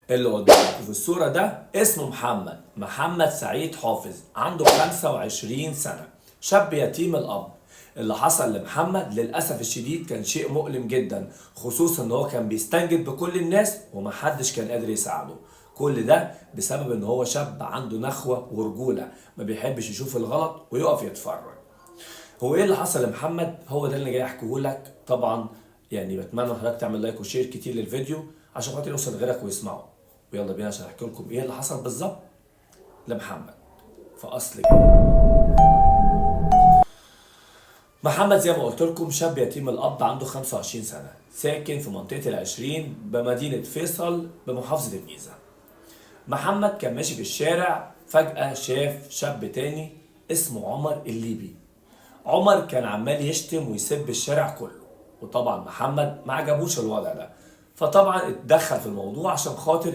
اللي قدامكم في الصورة ده اسمه محمد سعيد حافظ، عنده 25 سنة، شاب يتيم الأب. اللي حصل لمحمد للأسف الشديد كان شيء مؤلم جدا، خصوصا ان هو كان بيستنجد بكل الناس ومحدش كان قادر يساعده. كل ده بسبب ان هو شاب عنده نخوة ورجولة، ما بيحبش يشوف الغلط ويقف يتفرج. هو ايه اللي حصل لمحمد؟ هو ده اللي جاي احكيه لك طبعا. يعني بتمنى حضرتك تعمل لايك وشير كتير للفيديو عشان خاطر يوصل لغيرك ويسمعه. ويلا بينا عشان احكي لكم ايه اللي حصل بالظبط لمحمد في اصل كده. محمد زي ما قلت لكم شاب يتيم الاب، عنده 25 سنه، ساكن في منطقه العشرين بمدينه فيصل بمحافظه الجيزه. محمد كان ماشي في الشارع، فجاه شاف شاب تاني اسمه عمر الليبي. عمر كان عمال يشتم ويسب الشارع كله، وطبعا محمد ما عجبوش الوضع ده، فطبعا اتدخل في الموضوع عشان خاطر